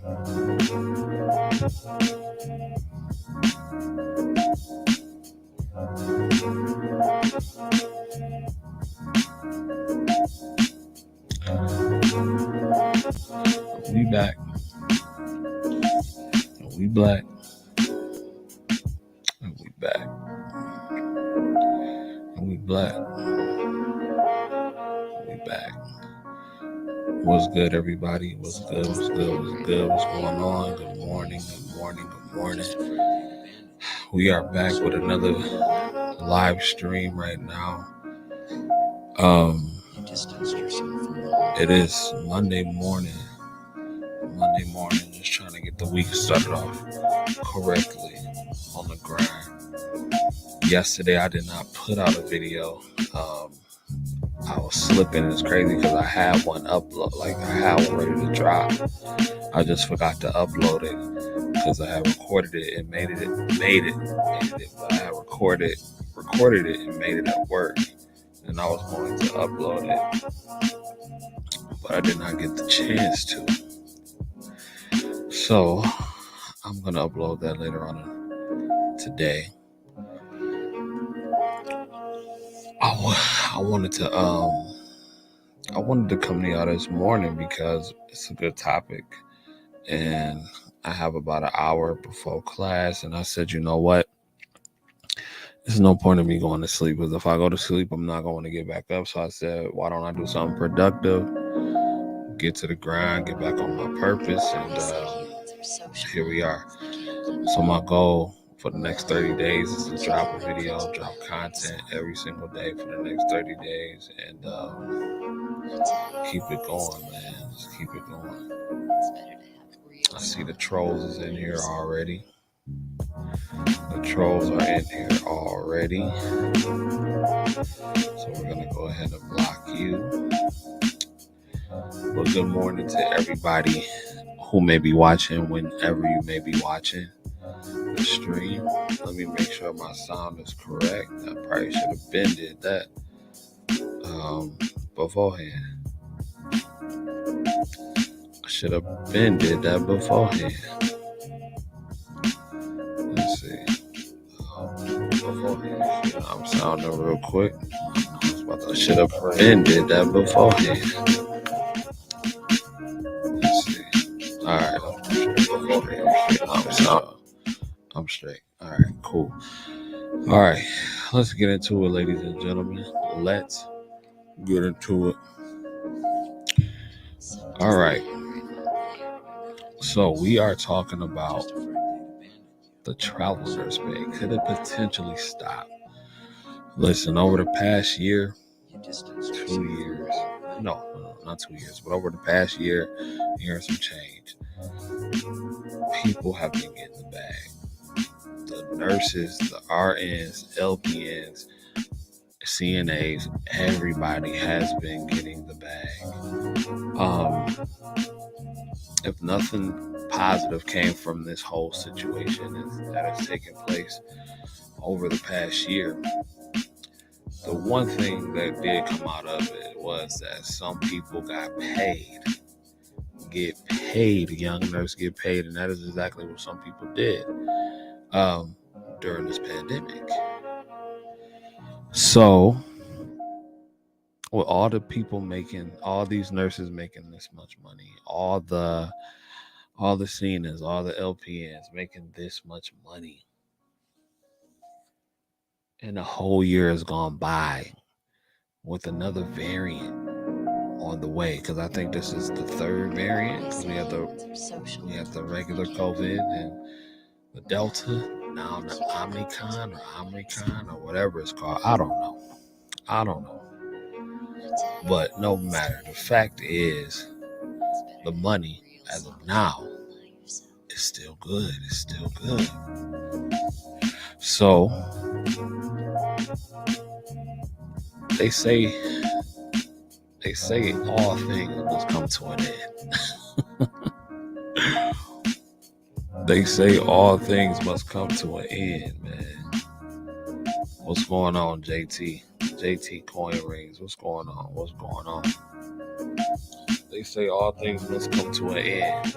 We back. We black. We back. We black. We back. What's good, everybody? What's good? What's good? What's good? What's going on? Good morning. Good morning. Good morning. We are back with another live stream right now. It is Monday morning. Just trying to get the week started off correctly on the grind. Yesterday, I did not put out a video. I was slipping. It's crazy because I had one upload, I had one ready to drop. I just forgot to upload it because I had recorded it and made it. But I had recorded it and made it at work, and I was going to upload it, but I did not get the chance to. So I'm gonna upload that later on today. I wanted to come to y'all this morning because it's a good topic, and I have about an hour before class, and I said, you know what? There's no point in me going to sleep, because if I go to sleep, I'm not going to get back up. So I said, why don't I do something productive, get to the grind, get back on my purpose, and here we are. So my goal for the next 30 days is to drop a video, drop content every single day for the next 30 days, and keep it going, man. Just keep it going. I see the trolls is in here already. The trolls are in here already. So we're going to go ahead and block you. Well, good morning to everybody who may be watching, whenever you may be watching the stream. Let me make sure my sound is correct. I probably should have been did that beforehand. Let's see. Beforehand. I'm sounding real quick. I should have been did that beforehand. Let's see. All right. I'm straight. All right, cool. All right, let's get into it, ladies and gentlemen. Let's get into it. All right. So we are talking about the travel nurse pay. Could it potentially stop? Listen, over the past year, 2 years, no, not 2 years, but over the past year and some change, people have been getting the bag. The nurses, the RNs, LPNs, CNAs, everybody has been getting the bag. If nothing positive came from this whole situation that has taken place over the past year, the one thing that did come out of it was that some people get paid, young nurses get paid, and that is exactly what some people did during this pandemic. So, with all the people all these nurses making this much money, all the CNAs, all the LPNs making this much money, and a whole year has gone by with another variant on the way, because I think this is the third variant, because we have the regular COVID and the Delta, now the Omicron or whatever it's called. I don't know. But no matter, the fact is, the money as of now is still good. It's still good. So they say all things must come to an end. They say all things must come to an end, man. What's going on, JT? JT Coin Rings. What's going on? They say all things must come to an end.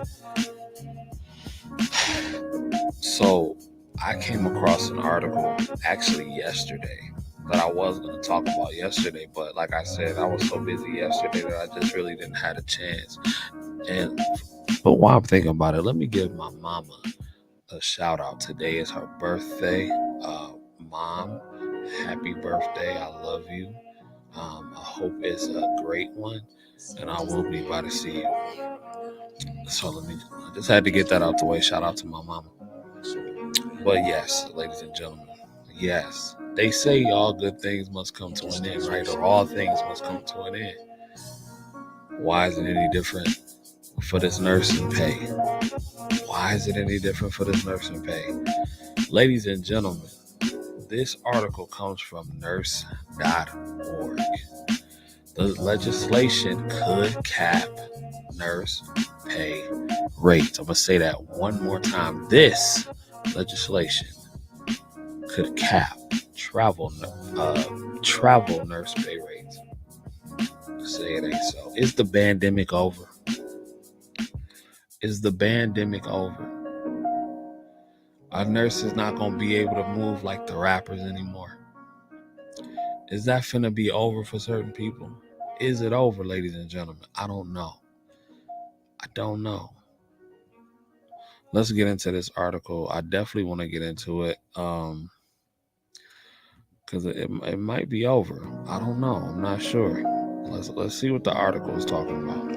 So I came across an article actually yesterday that I was going to talk about yesterday, but like I said, I was so busy yesterday that I just really didn't have a chance. But while I'm thinking about it, let me give my mama a shout out. Today is her birthday. Mom, happy birthday. I love you. I hope it's a great one, and I will be by to see you. So I just had to get that out the way. Shout out to my mama. But yes, ladies and gentlemen, yes, they say all good things must come to an end, right? Or all things must come to an end. Why is it any different for this nursing pay? Why is it any different for this nursing pay? Ladies and gentlemen, this article comes from nurse.org. The legislation could cap nurse pay rates. I'm going to say that one more time. This legislation could cap travel nurse pay rates. Say it ain't so. Is the pandemic over? Is the pandemic over? Are nurses not going to be able to move like the rappers anymore? Is that finna be over for certain people? Is it over, ladies and gentlemen? I don't know. Let's get into this article. I definitely want to get into it because it might be over. I don't know. I'm not sure. Let's see what the article is talking about.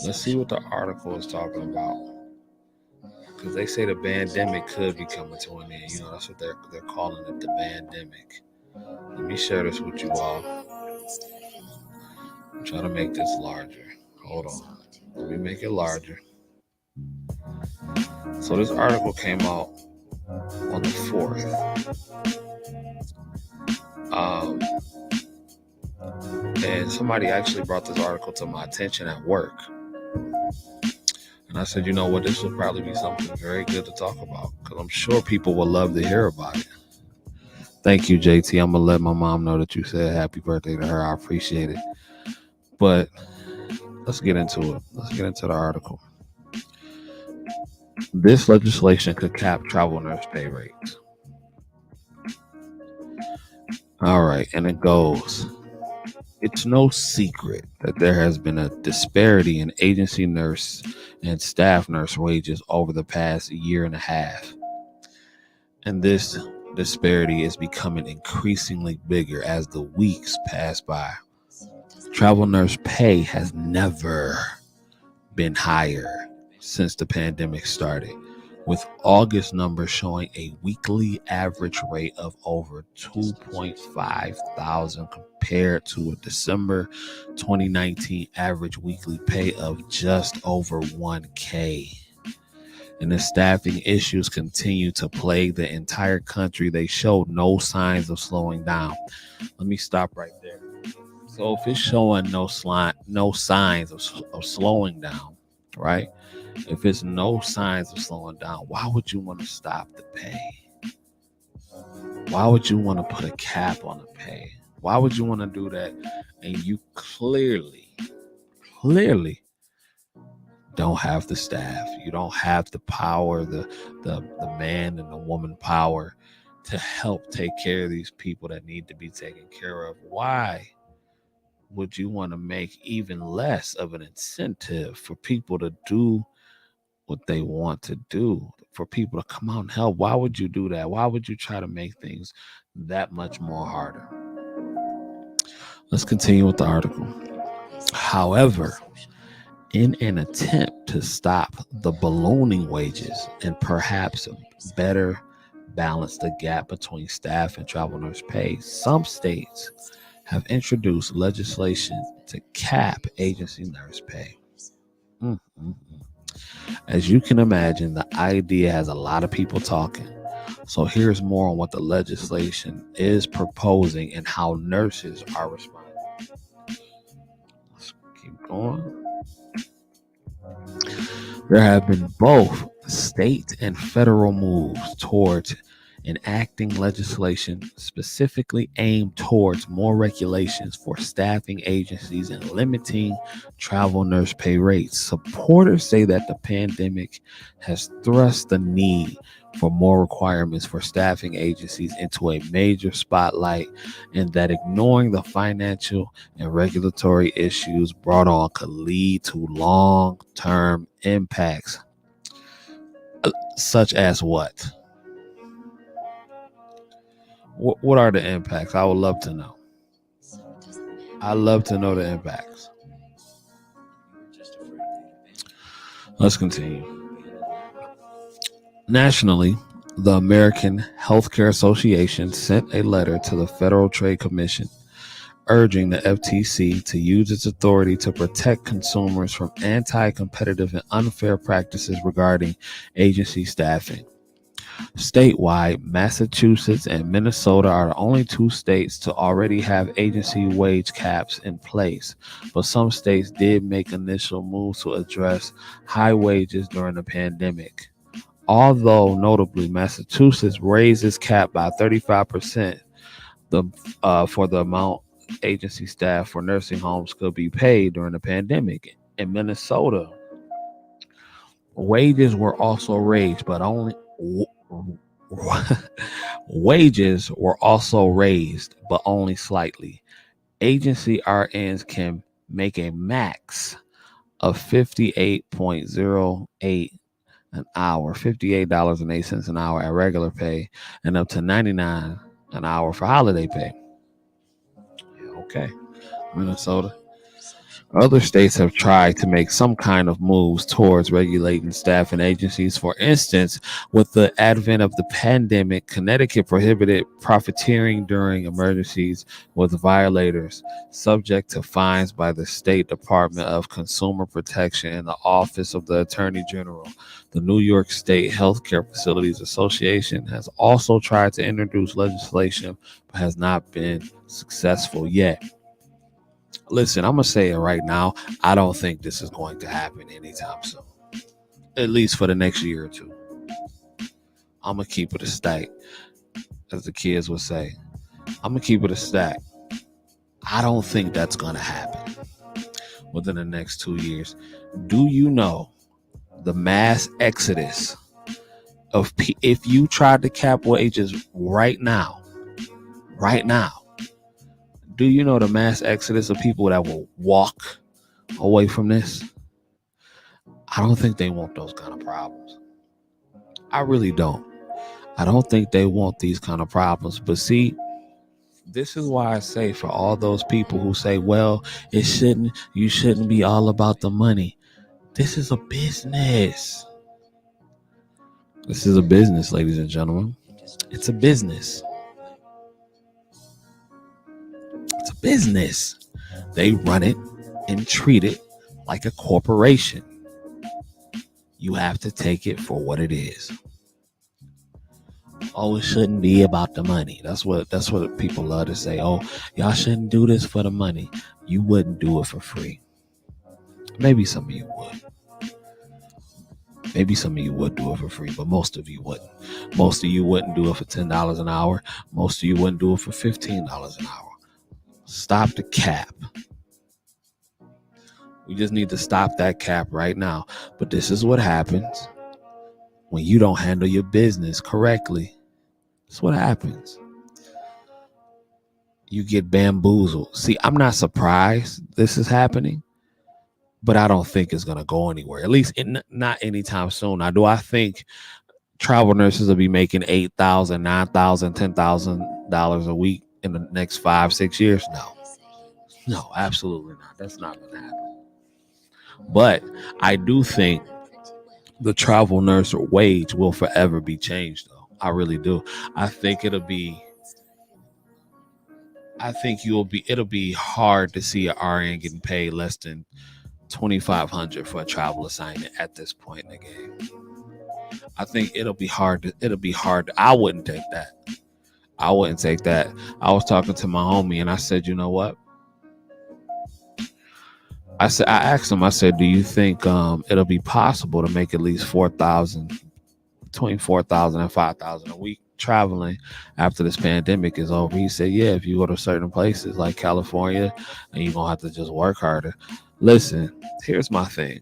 Let's see what the article is talking about. Because they say the pandemic could be coming to an end. That's what they're calling it, the pandemic. Let me share this with you all. I'm trying to make this larger. Hold on. Let me make it larger. So this article came out on the 4th. And somebody actually brought this article to my attention at work. And I said, you know what, this would probably be something very good to talk about because I'm sure people would love to hear about it. Thank you, JT. I'm going to let my mom know that you said happy birthday to her. I appreciate it. But let's get into it. Let's get into the article. This legislation could cap travel nurse pay rates. All right. And it goes, it's no secret that there has been a disparity in agency nurse and staff nurse wages over the past year and a half. And this disparity is becoming increasingly bigger as the weeks pass by. Travel nurse pay has never been higher since the pandemic started, with August numbers showing a weekly average rate of over $2.5 thousand compared to a December 2019 average weekly pay of just over $1,000. And the staffing issues continue to plague the entire country. They show no signs of slowing down. Let me stop right there. So if it's showing no signs of slowing down, right? If it's no signs of slowing down, why would you want to stop the pay? Why would you want to put a cap on the pay? Why would you want to do that? And you clearly don't have the staff. You don't have the power, the man and the woman power to help take care of these people that need to be taken care of. Why would you want to make even less of an incentive for people to do what they want to do, for people to come out and help? Why would you do that? Why would you try to make things that much more harder? Let's continue with the article. However, in an attempt to stop the ballooning wages and perhaps better balance the gap between staff and travel nurse pay, some states have introduced legislation to cap agency nurse pay. As you can imagine, the idea has a lot of people talking. So here's more on what the legislation is proposing and how nurses are responding. Let's keep going. There have been both state and federal moves towards enacting legislation specifically aimed towards more regulations for staffing agencies and limiting travel nurse pay rates. Supporters say that the pandemic has thrust the need for more requirements for staffing agencies into a major spotlight, and that ignoring the financial and regulatory issues brought on could lead to long-term impacts. Such as what? What are the impacts? I would love to know. I love to know the impacts. Let's continue. Nationally, the American Healthcare Association sent a letter to the Federal Trade Commission urging the FTC to use its authority to protect consumers from anti-competitive and unfair practices regarding agency staffing. Statewide, Massachusetts and Minnesota are the only two states to already have agency wage caps in place, but some states did make initial moves to address high wages during the pandemic. Although notably, Massachusetts raised its cap by 35% for the amount agency staff for nursing homes could be paid during the pandemic. In Minnesota, wages were also raised, but only wages were also raised, but only slightly. Agency RNs can make a max of $58.08 an hour, $58.08 an hour at regular pay, and up to $99 an hour for holiday pay. Okay, Minnesota. Other states have tried to make some kind of moves towards regulating staffing agencies. For instance, with the advent of the pandemic, Connecticut prohibited profiteering during emergencies, with violators subject to fines by the State Department of Consumer Protection and the Office of the Attorney General. The New York State Healthcare Facilities Association has also tried to introduce legislation, but has not been successful yet. Listen, I'm going to say it right now. I don't think this is going to happen anytime soon, at least for the next year or two. I'm going to keep it a stack, as the kids would say. I'm going to keep it a stack. I don't think that's going to happen within the next 2 years. Do you know the mass exodus of if you tried to cap wages right now, do you know the mass exodus of people that will walk away from this? I don't think they want those kind of problems. I really don't. I don't think they want these kind of problems. But see, this is why I say, for all those people who say, well, you shouldn't be all about the money. This is a business. This is a business, ladies and gentlemen. It's a business. It's a business. They run it and treat it like a corporation. You have to take it for what it is. Oh, it shouldn't be about the money. That's what people love to say. Oh, y'all shouldn't do this for the money. You wouldn't do it for free. Maybe some of you would. Maybe some of you would do it for free, but most of you wouldn't. Most of you wouldn't do it for $10 an hour. Most of you wouldn't do it for $15 an hour. Stop the cap. We just need to stop that cap right now. But this is what happens when you don't handle your business correctly. That's what happens. You get bamboozled. See, I'm not surprised this is happening, but I don't think it's going to go anywhere, at least not anytime soon. Now, do I think travel nurses will be making $8,000, $9,000, $10,000 a week in the next 5-6 years? No, absolutely not. That's not going to happen. But I do think the travel nurse wage will forever be changed, though. I really do. I think it'll be hard to see an RN getting paid less than $2,500 for a travel assignment at this point in the game. I think it'll be hard. I wouldn't take that. I was talking to my homie and I said, you know what? I asked him, I said, do you think it'll be possible to make at least $4,000 between 4,000 and 5,000 a week traveling after this pandemic is over. He said, yeah, if you go to certain places like California and you're going to have to just work harder. Listen, here's my thing.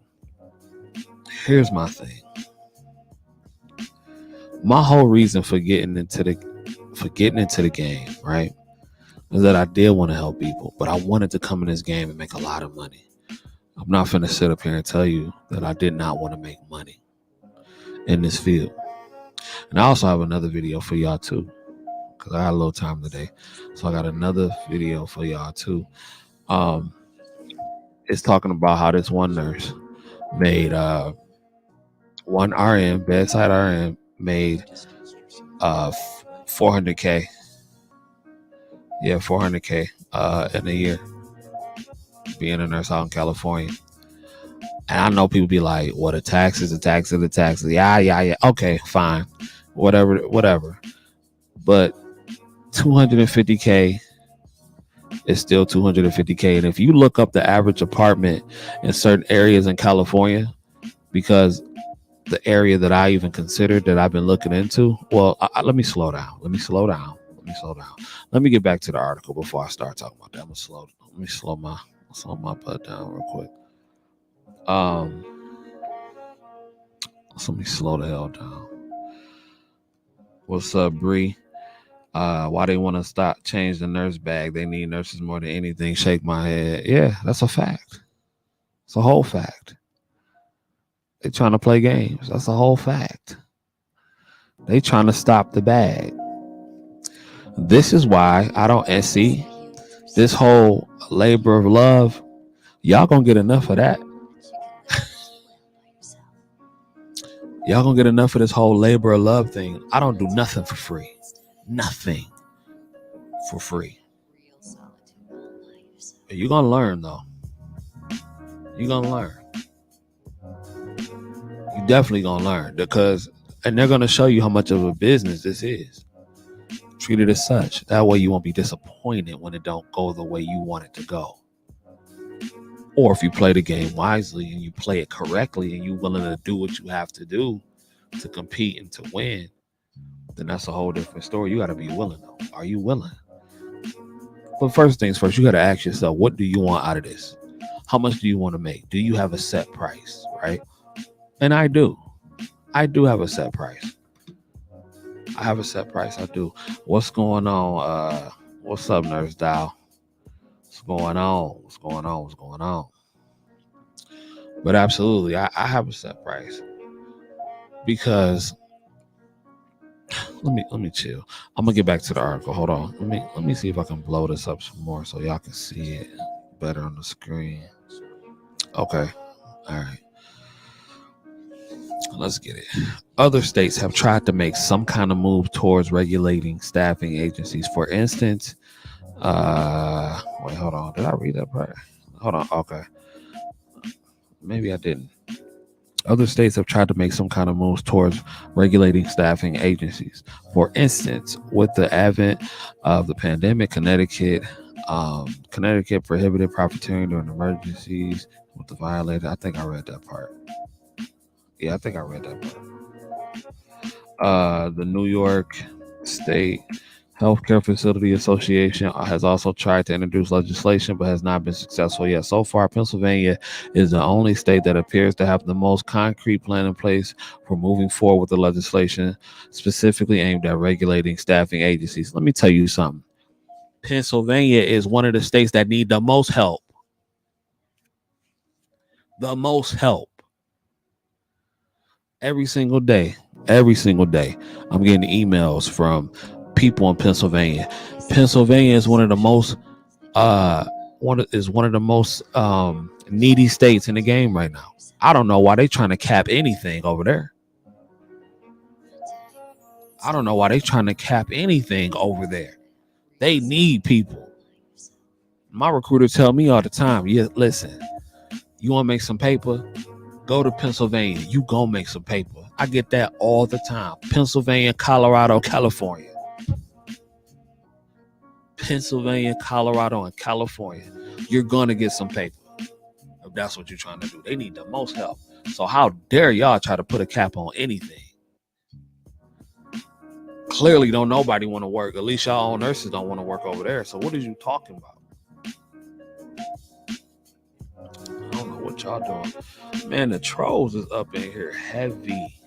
My whole reason for getting into the game, right, is that I did want to help people, but I wanted to come in this game and make a lot of money. I'm not finna sit up here and tell you that I did not want to make money in this field. And I also have another video for y'all too, because I had a little time today. So I got another video for y'all too. It's talking about how this one nurse made one RN, bedside RN, made 400K. Yeah, 400K in a year being a nurse out in California. And I know people be like, well, the taxes. Yeah. Okay, fine. Whatever. But 250K is still 250K. And if you look up the average apartment in certain areas in California, because the area that I even considered that I've been looking into, well, let me slow down. Let me get back to the article before I start talking about that. Let me slow my butt down real quick. So let me slow the hell down. What's up, Bree? Why they want to change the nurse bag? They need nurses more than anything. Shake my head. Yeah, that's a fact. It's a whole fact. They trying to play games. That's a whole fact. They trying to stop the bag. This is why I don't see this whole labor of love. Y'all gonna get enough of that. Y'all gonna get enough of this whole labor of love thing. I don't do nothing for free. Nothing for free. You're gonna learn though. You're gonna learn. You definitely gonna learn, and they're gonna show you how much of a business this is. Treat it as such. That way you won't be disappointed when it don't go the way you want it to go. Or if you play the game wisely and you play it correctly and you're willing to do what you have to do to compete and to win, then that's a whole different story. You got to be willing though. Are you willing? But first things first, you got to ask yourself, what do you want out of this? How much do you want to make? Do you have a set price, right? And I do. I do have a set price. I do. What's going on? What's up, Nurse Dow? What's going on? But absolutely, I have a set price because let me chill. I'm gonna get back to the article. Hold on. Let me see if I can blow this up some more so y'all can see it better on the screen. Okay. All right. Let's get it. Other states have tried to make some kind of move towards regulating staffing agencies. For instance, wait, hold on. Did I read that part? Hold on. Okay. Maybe I didn't. Other states have tried to make some kind of moves towards regulating staffing agencies. For instance, with the advent of the pandemic, Connecticut prohibited profiteering during emergencies with the violator. I think I read that part. Yeah, I think I read that part. The New York State Healthcare Facility Association has also tried to introduce legislation, but has not been successful yet. So far, Pennsylvania is the only state that appears to have the most concrete plan in place for moving forward with the legislation specifically aimed at regulating staffing agencies. Let me tell you something. Pennsylvania is one of the states that need the most help. The most help. Every single day, I'm getting emails from people in Pennsylvania. Pennsylvania is one of the most needy states in the game right now. I don't know why they're trying to cap anything over there. They need people. My recruiter tell me all the time, yeah, listen, you want to make some paper? Go to Pennsylvania. You gonna make some paper. I get that all the time. Pennsylvania, Colorado, California. Pennsylvania, Colorado, and California. You're gonna get some paper. If that's what you're trying to do. They need the most help. So how dare y'all try to put a cap on anything? Clearly, don't nobody want to work. At least y'all own nurses don't want to work over there. So what are you talking about? I don't know what y'all doing. Man, the trolls is up in here heavy.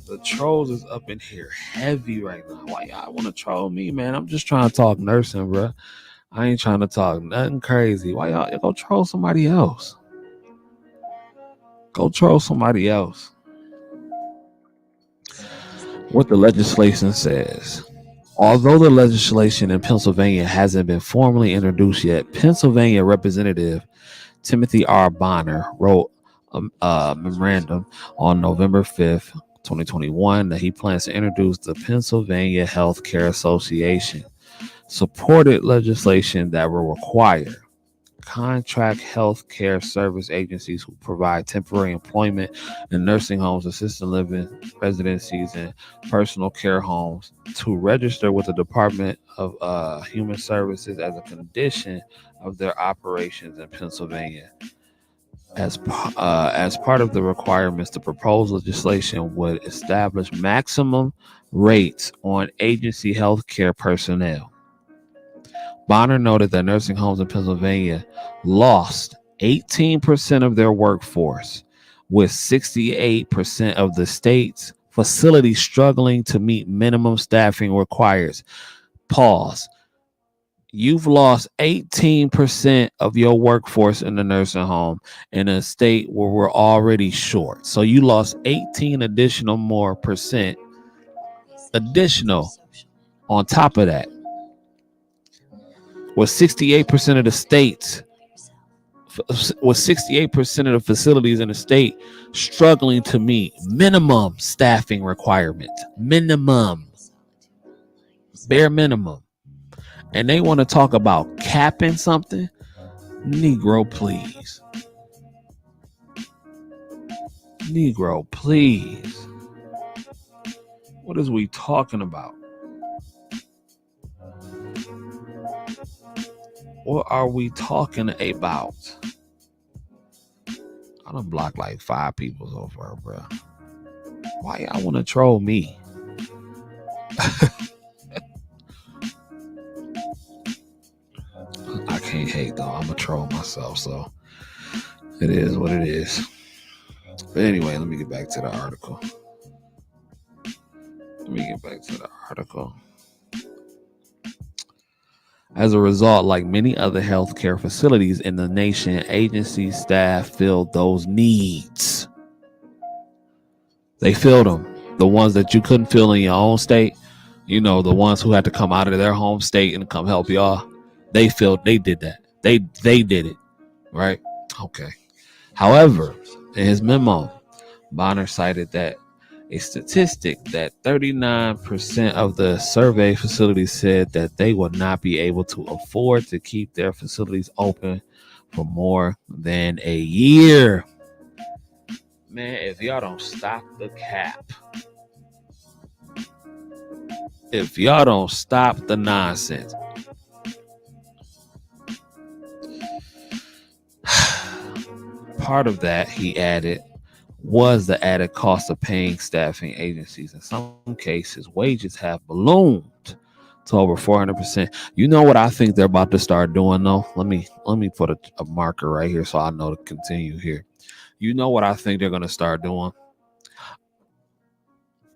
The trolls is up in here heavy right now. Why y'all want to troll me, man? I'm just trying to talk nursing, bro. I ain't trying to talk nothing crazy. Why y'all go troll somebody else? Go troll somebody else. What the legislation says. Although the legislation in Pennsylvania hasn't been formally introduced yet, Pennsylvania Representative Timothy R. Bonner wrote a memorandum on November 5th, 2021, that he plans to introduce the Pennsylvania Healthcare Association supported legislation that will require contract health care service agencies who provide temporary employment in nursing homes, assisted living residencies, and personal care homes to register with the Department of Human Services as a condition of their operations in Pennsylvania. As part of the requirements, the proposed legislation would establish maximum rates on agency healthcare personnel. Bonner noted that nursing homes in Pennsylvania lost 18% of their workforce, with 68% of the state's facilities struggling to meet minimum staffing requirements. Pause. You've lost 18% of your workforce in the nursing home in a state where we're already short. So you lost 18 percent additional on top of that. With 68% of the states, with 68% of the facilities in the state struggling to meet minimum staffing requirements, bare minimum. And they want to talk about capping something? Negro, please. Negro, please. What is we talking about? What are we talking about? I done blocked like 5 people so far, bro. Why y'all want to troll me? I can't hate though. I'm a troll myself, so it is what it is. But anyway, let me get back to the article. As a result, like many other healthcare facilities in the nation, agency staff filled those needs. They filled them. The ones that you couldn't fill in your own state, you know, the ones who had to come out of their home state and come help y'all, they did that. They did it, right? Okay. However, in his memo, Bonner cited that a statistic that 39% of the survey facilities said that they would not be able to afford to keep their facilities open for more than a year. Man, if y'all don't stop the cap, if y'all don't stop the nonsense, part of that, he added, was the added cost of paying staffing agencies. In some cases, wages have ballooned to over 400%. You know what I think they're about to start doing though? Let me put a marker right here so I know to continue here. You know what I think they're going to start doing?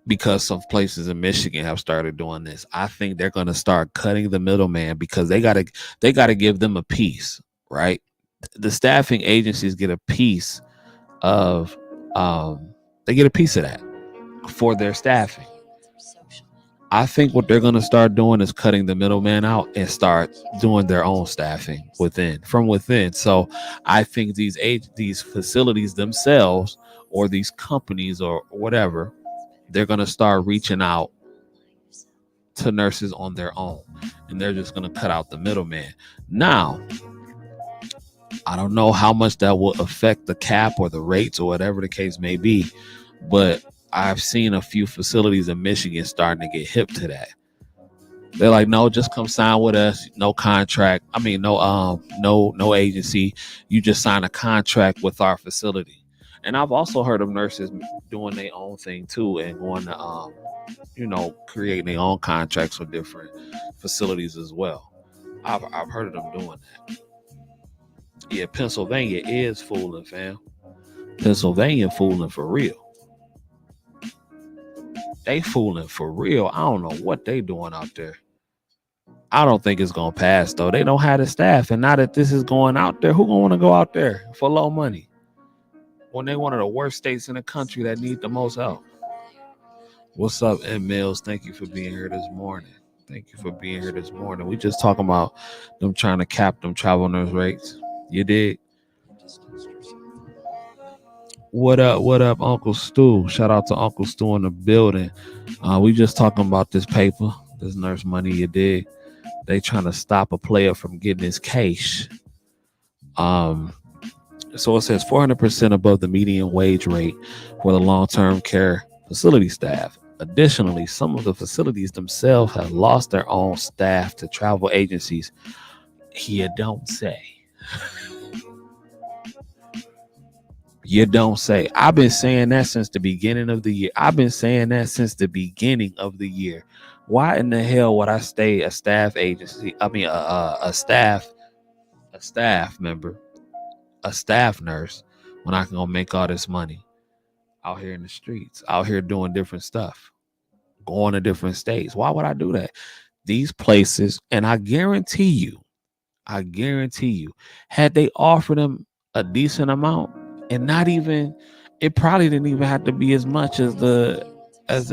Because some places in Michigan have started doing this. I think they're going to start cutting the middleman because they got to give them a piece, right? The staffing agencies get a piece of they get a piece of that for their staffing. I think what they're going to start doing is cutting the middleman out and start doing their own staffing from within. So I think these facilities themselves or these companies or whatever, they're going to start reaching out to nurses on their own, and they're just going to cut out the middleman. Now, I don't know how much that will affect the cap or the rates or whatever the case may be, but I've seen a few facilities in Michigan starting to get hip to that. They're like, no, just come sign with us. No contract. No agency. You just sign a contract with our facility. And I've also heard of nurses doing their own thing too and going to creating their own contracts with different facilities as well. I've heard of them doing that. Yeah, Pennsylvania is fooling, fam. Pennsylvania fooling for real. They fooling for real. I don't know what they doing out there. I don't think it's gonna pass though. They don't have the staff, and now that this is going out there, who gonna want to go out there for low money when they one of the worst states in the country that need the most help? What's up, M Mills? Thank you for being here this morning. We just talking about them trying to cap them travel nurse rates. You did. What up, Uncle Stu? Shout out to Uncle Stu in the building. We just talking about this paper, this nurse money. You did. They trying to stop a player from getting his cash. So it says 400% above the median wage rate for the long-term care facility staff. Additionally, some of the facilities themselves have lost their own staff to travel agencies. You don't say. You don't say. I've been saying that since the beginning of the year. Why in the hell would I stay a staff agency? I mean, a staff member, a staff nurse, when I can go make all this money out here in the streets, out here doing different stuff, going to different states? Why would I do that? These places, and I guarantee you, had they offered them a decent amount, and not even, it probably didn't even have to be as much as the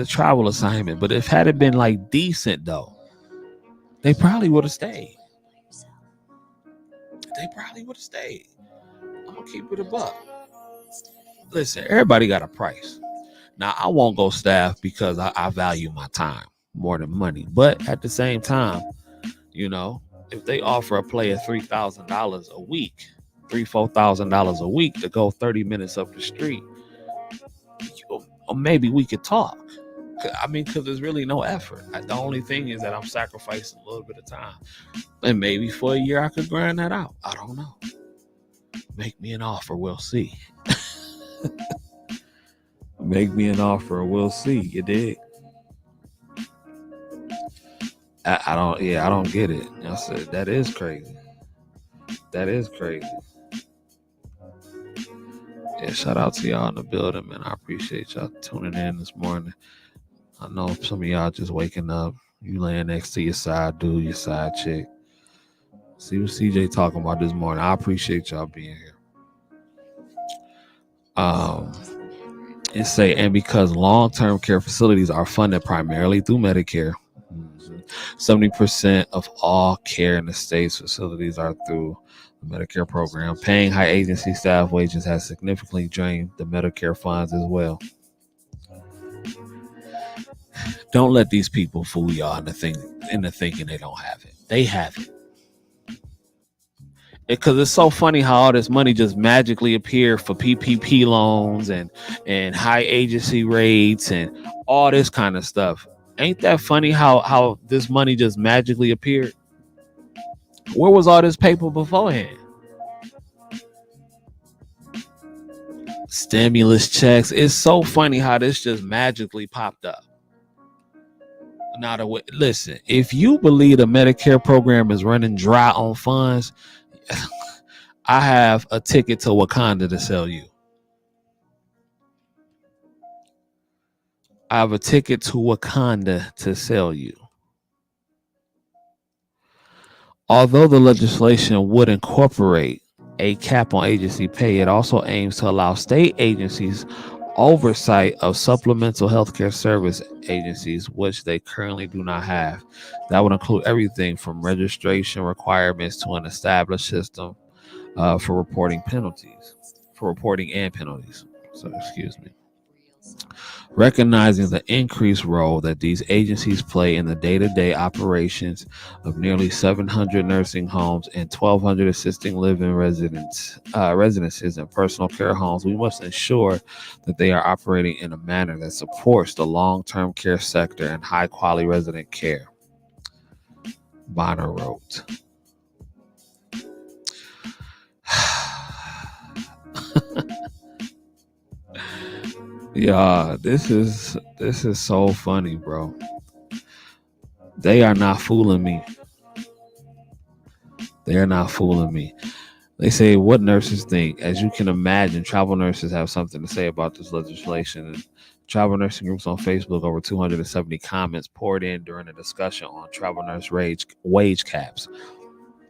travel assignment, but if had it been like decent though, they probably would have stayed. I'm gonna keep it a buck. Listen, everybody got a price. Now, I won't go staff because I value my time more than money. But at the same time, if they offer a player $3,000 a week, $4,000 a week to go 30 minutes up the street, or maybe we could talk. I mean, because there's really no effort. The only thing is that I'm sacrificing a little bit of time. And maybe for a year I could grind that out. I don't know. Make me an offer. We'll see. Make me an offer. We'll see. You dig? I don't get it. I said, that is crazy. Yeah, shout out to y'all in the building, man. I appreciate y'all tuning in this morning. I know some of y'all just waking up. You laying next to your side dude, your side chick. See what CJ talking about this morning. I appreciate y'all being here. And say, and because long-term care facilities are funded primarily through Medicare, 70% of all care in the state's facilities are through the Medicare program. Paying high agency staff wages has significantly drained the Medicare funds as well. Don't let these people fool y'all into thinking they don't have it. They have it. Because it's so funny how all this money just magically appeared for PPP loans and high agency rates and all this kind of stuff. Ain't that funny how this money just magically appeared? Where was all this paper beforehand? Stimulus checks. It's so funny how this just magically popped up. Now, listen, if you believe the Medicare program is running dry on funds, I have a ticket to Wakanda to sell you. Although the legislation would incorporate a cap on agency pay, it also aims to allow state agencies oversight of supplemental healthcare service agencies, which they currently do not have. That would include everything from registration requirements to an established system for reporting and penalties. So, excuse me. Recognizing the increased role that these agencies play in the day-to-day operations of nearly 700 nursing homes and 1,200 assisting living residences and personal care homes, we must ensure that they are operating in a manner that supports the long-term care sector and high-quality resident care. Bonner wrote. Yeah, this is so funny, bro. They are not fooling me. They are not fooling me. They say what nurses think. As you can imagine, travel nurses have something to say about this legislation. And travel nursing groups on Facebook, over 270 comments poured in during a discussion on travel nurse wage caps.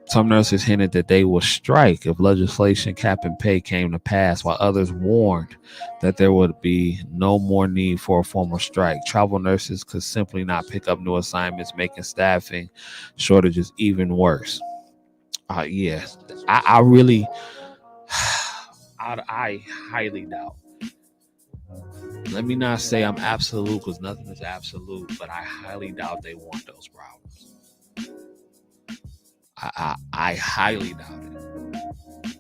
Some nurses hinted that they will strike if legislation capping pay came to pass, while others warned that there would be no more need for a formal strike. Travel nurses could simply not pick up new assignments, making staffing shortages even worse. Yeah, I really, I highly doubt. Let me not say I'm absolute because nothing is absolute, but I highly doubt they want those problems. I highly doubt it.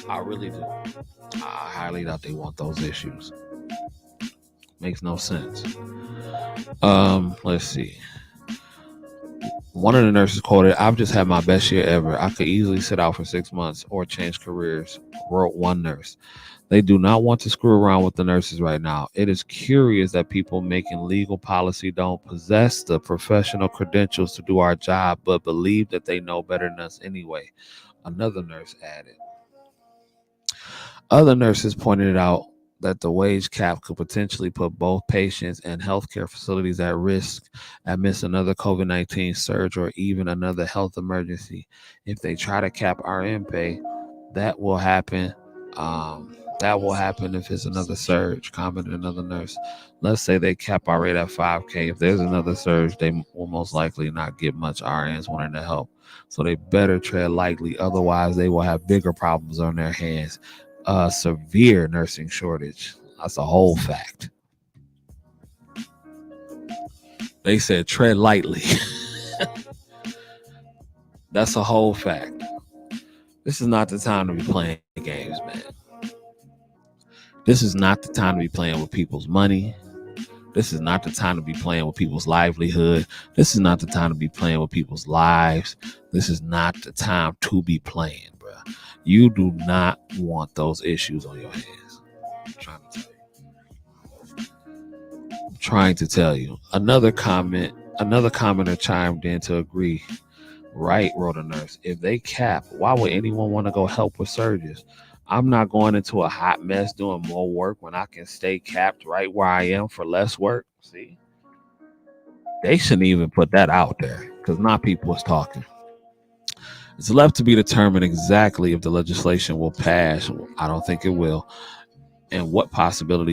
I really do. I highly doubt they want those issues. Makes no sense. Let's see. One of the nurses quoted, "I've just had my best year ever. I could easily sit out for 6 months or change careers," wrote one nurse. They do not want to screw around with the nurses right now. It is curious that people making legal policy don't possess the professional credentials to do our job, but believe that they know better than us anyway, another nurse added. Other nurses pointed out that the wage cap could potentially put both patients and healthcare facilities at risk amidst another COVID-19 surge or even another health emergency. If they try to cap RN pay, that will happen. That will happen if it's another surge, commented another nurse. Let's say they cap our rate at 5K. If there's another surge, they will most likely not get much RNs wanting to help. So they better tread lightly. Otherwise, they will have bigger problems on their hands. Severe nursing shortage. That's a whole fact. They said tread lightly. That's a whole fact. This is not the time to be playing games, man. This is not the time to be playing with people's money. This is not the time to be playing with people's livelihood. This is not the time to be playing with people's lives. This is not the time to be playing, bro. You do not want those issues on your hands. I'm trying to tell you. Another commenter chimed in to agree. Right, wrote a nurse. If they cap, why would anyone want to go help with surges? I'm not going into a hot mess doing more work when I can stay capped right where I am for less work. See, they shouldn't even put that out there because not people is talking. It's left to be determined exactly if the legislation will pass. I don't think it will, and what possible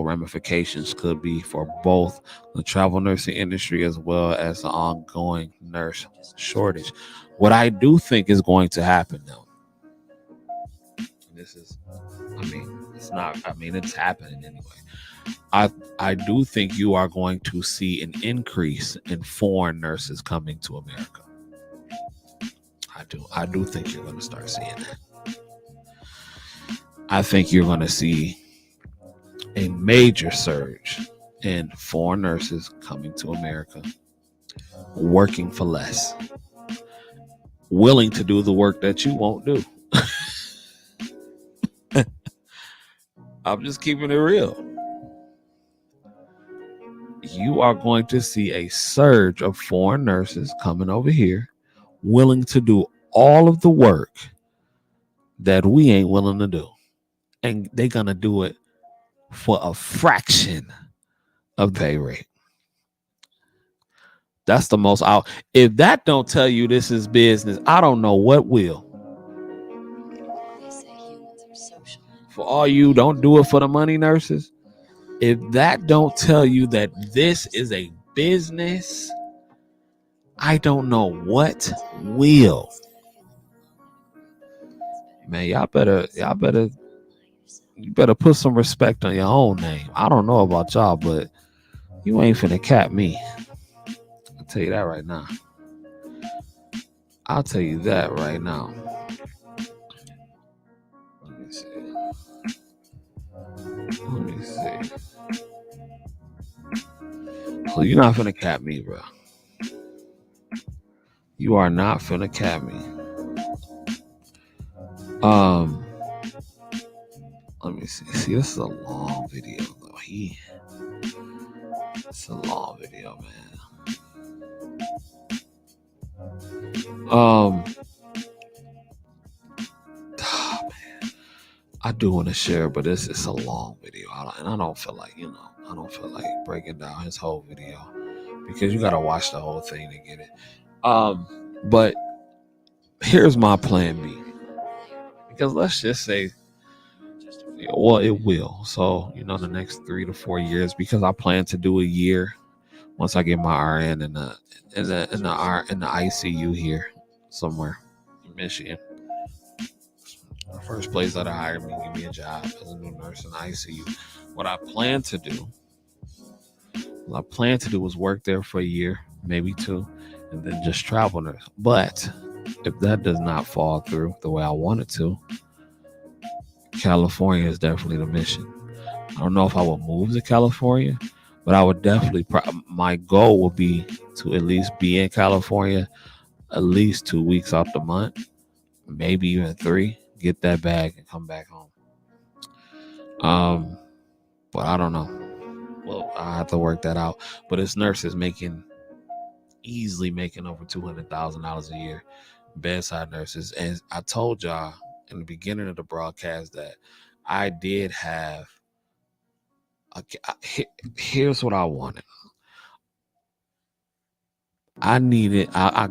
ramifications could be for both the travel nursing industry as well as the ongoing nurse shortage. What I do think is going to happen, though, this is, it's not. It's happening anyway. I do think you are going to see an increase in foreign nurses coming to America. I do think you're going to start seeing that. I think you're going to see a major surge in foreign nurses coming to America, working for less, willing to do the work that you won't do. I'm just keeping it real. You are going to see a surge of foreign nurses coming over here, willing to do all of the work that we ain't willing to do. And they're going to do it for a fraction of pay rate. That's the most out. If that don't tell you this is business, I don't know what will. For all you don't do it for the money nurses, if that don't tell you that this is a business, I don't know what will. Man, you better put some respect on your own name. I don't know about y'all, but you ain't finna cap me. I'll tell you that right now. I'll tell you that right now. Let me see. So you're not finna cap me, bro. You are not finna cap me. Let me see. See, this is a long video though. It's a long video, man. Man, I do want to share, but it's a long video, and I don't feel like breaking down his whole video because you gotta watch the whole thing to get it. But here's my plan B, because let's just say, well, it will. So the next 3 to 4 years, because I plan to do a year once I get my RN in the ICU here somewhere in Michigan. The first place that hired me, give me a job as a new nurse in the ICU. What I plan to do is work there for a year, maybe 2, and then just travel nurse. But if that does not fall through the way I want it to, California is definitely the mission. I don't know if I will move to California, but I would definitely, my goal would be to at least be in California at least 2 weeks out the month, maybe even 3, get that bag and come back home. But I don't know. Well, I have to work that out. But it's nurses easily making over $200,000 a year, bedside nurses. And I told y'all in the beginning of the broadcast that I did have. Here's what I wanted. I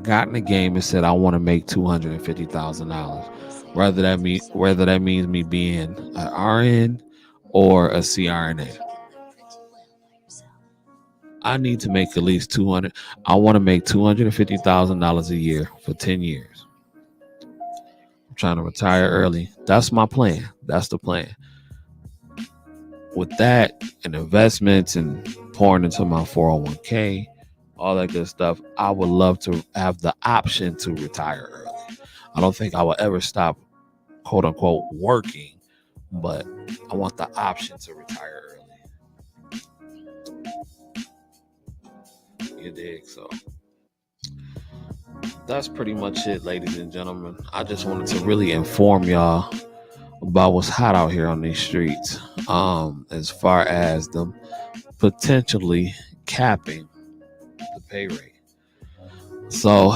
got in the game and said I want to make $250,000. Whether that means me being an RN or a CRNA. I need to make at least $200. I want to make $250,000 a year for 10 years. I'm trying to retire early. That's my plan. That's the plan. With that and investments and pouring into my 401k, all that good stuff, I would love to have the option to retire early. I don't think I will ever stop, quote unquote, working, but I want the option to retire early. You dig? So that's pretty much it, ladies and gentlemen. I just wanted to really inform y'all about what's hot out here on these streets, as far as them potentially capping the pay rate. So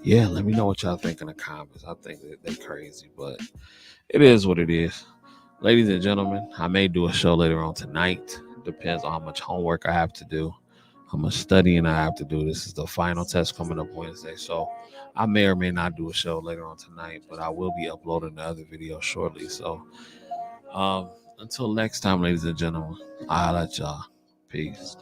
yeah, let me know what y'all think in the comments. I think that they're crazy, but it is what it is. Ladies and gentlemen, I may do a show later on tonight. Depends on how much homework I have to do, how much studying I have to do. This is the final test coming up Wednesday, so I may or may not do a show later on tonight, but I will be uploading the other video shortly. So until next time, ladies and gentlemen, I'll let y'all. Peace.